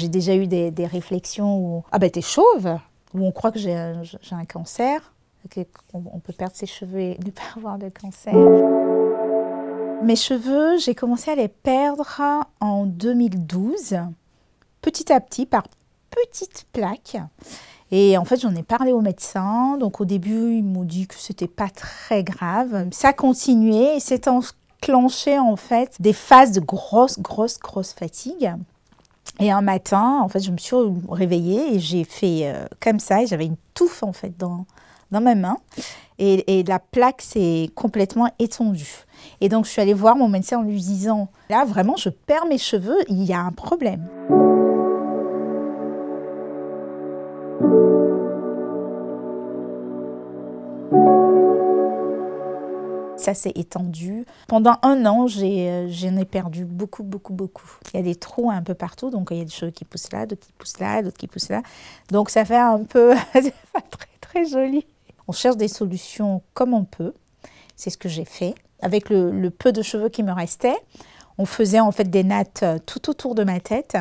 J'ai déjà eu des réflexions où « Ah ben t'es chauve !» où on croit que j'ai un cancer, qu'on peut perdre ses cheveux et ne pas avoir de cancer. Mes cheveux, j'ai commencé à les perdre en 2012, petit à petit, par petites plaques. Et en fait, j'en ai parlé au médecin. Donc au début, ils m'ont dit que c'était pas très grave. Ça a continué et s'est enclenché en fait des phases de grosse fatigue. Et un matin, en fait, je me suis réveillée et j'ai fait comme ça. Et j'avais une touffe en fait dans ma main. Et la plaque s'est complètement étendue. Et donc, je suis allée voir mon médecin en lui disant « Là, vraiment, je perds mes cheveux, il y a un problème. » Ça s'est étendu. Pendant un an, j'en ai perdu beaucoup. Il y a des trous un peu partout, donc il y a des cheveux qui poussent là, d'autres qui poussent là, d'autres qui poussent là. Donc ça fait un peu, c'est pas très joli. On cherche des solutions comme on peut. C'est ce que j'ai fait. Avec le peu de cheveux qui me restait, on faisait en fait des nattes tout autour de ma tête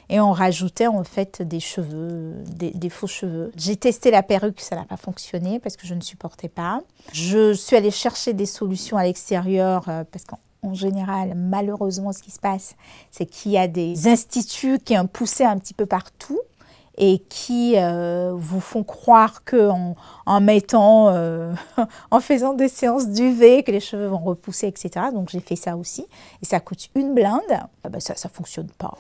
et on rajoutait en fait des cheveux, des faux cheveux. J'ai testé la perruque, ça n'a pas fonctionné parce que je ne supportais pas. Je suis allée chercher des solutions à l'extérieur parce qu'en général, malheureusement, ce qui se passe, c'est qu'il y a des instituts qui ont poussé un petit peu partout et qui vous font croire qu'en mettant, en faisant des séances d'UV, que les cheveux vont repousser, etc. Donc j'ai fait ça aussi. Et ça coûte une blinde. Ah ben ça ne fonctionne pas.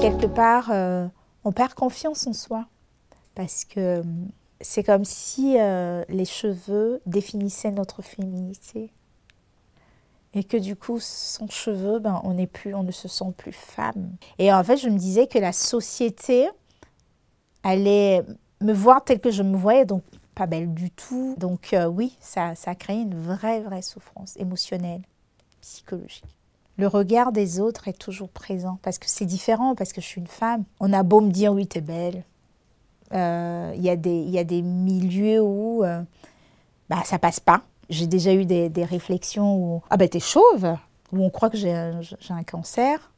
Quelque part, on perd confiance en soi. Parce que c'est comme si les cheveux définissaient notre féminité. Et que du coup, sans cheveux, ben, on ne se sent plus femme. Et en fait, je me disais que la société allait me voir telle que je me voyais, donc pas belle du tout. Donc oui, ça a créé une vraie souffrance émotionnelle, psychologique. Le regard des autres est toujours présent, parce que c'est différent, parce que je suis une femme. On a beau me dire, oui, t'es belle. Il y a des milieux où bah, ça passe pas. J'ai déjà eu des réflexions où « Ah ben t'es chauve !» où on croit que j'ai un cancer,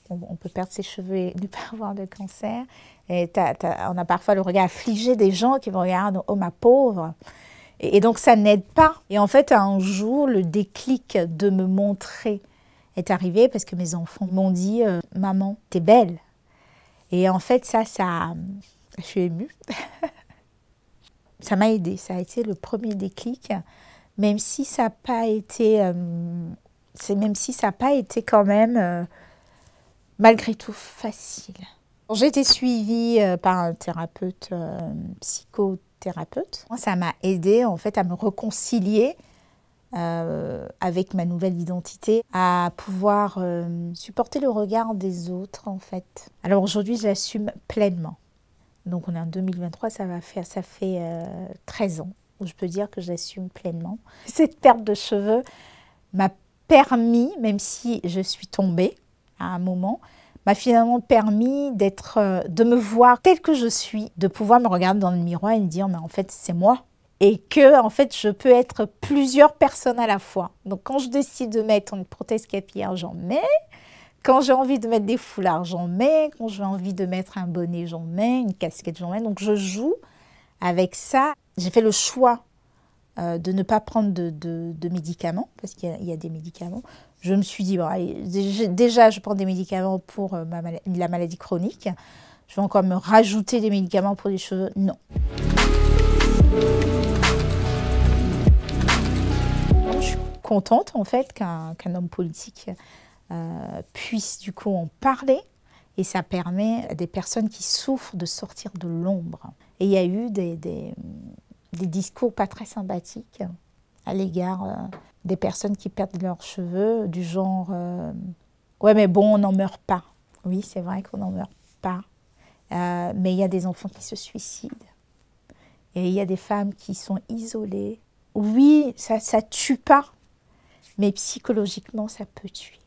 qu'on peut perdre ses cheveux et ne pas avoir de cancer. Et on a parfois le regard affligé des gens qui vont regarder « Oh ma pauvre !» Et donc ça n'aide pas. Et en fait, un jour, le déclic de me montrer est arrivé parce que mes enfants m'ont dit « Maman, t'es belle !» Et en fait, ça je suis émue. Ça m'a aidée, ça a été le premier déclic. Même si ça n'a pas été, quand même, malgré tout, facile. J'ai été suivie par un thérapeute, psychothérapeute. Ça m'a aidée en fait à me réconcilier avec ma nouvelle identité, à pouvoir supporter le regard des autres en fait. Alors aujourd'hui, je l'assume pleinement. Donc on est en 2023, ça fait 13 ans. Où je peux dire que j'assume pleinement. Cette perte de cheveux m'a permis, même si je suis tombée à un moment, m'a finalement permis de me voir telle que je suis, de pouvoir me regarder dans le miroir et me dire, mais en fait, c'est moi. Et que, en fait, je peux être plusieurs personnes à la fois. Donc, quand je décide de mettre une prothèse capillaire, j'en mets. Quand j'ai envie de mettre des foulards, j'en mets. Quand j'ai envie de mettre un bonnet, j'en mets. Une casquette, j'en mets. Donc, je joue avec ça. J'ai fait le choix de ne pas prendre de médicaments, parce qu'il y a des médicaments. Je me suis dit, bon, allez, déjà, je prends des médicaments pour la maladie chronique. Je vais encore me rajouter des médicaments pour les cheveux. Non. Je suis contente, en fait, qu'un homme politique puisse, du coup, en parler. Et ça permet à des personnes qui souffrent de sortir de l'ombre. Et il y a eu des discours pas très sympathiques à l'égard des personnes qui perdent leurs cheveux, du genre ouais mais bon, on n'en meurt pas. Oui, c'est vrai qu'on n'en meurt pas, mais il y a des enfants qui se suicident et il y a des femmes qui sont isolées. Oui, ça tue pas, mais psychologiquement ça peut tuer.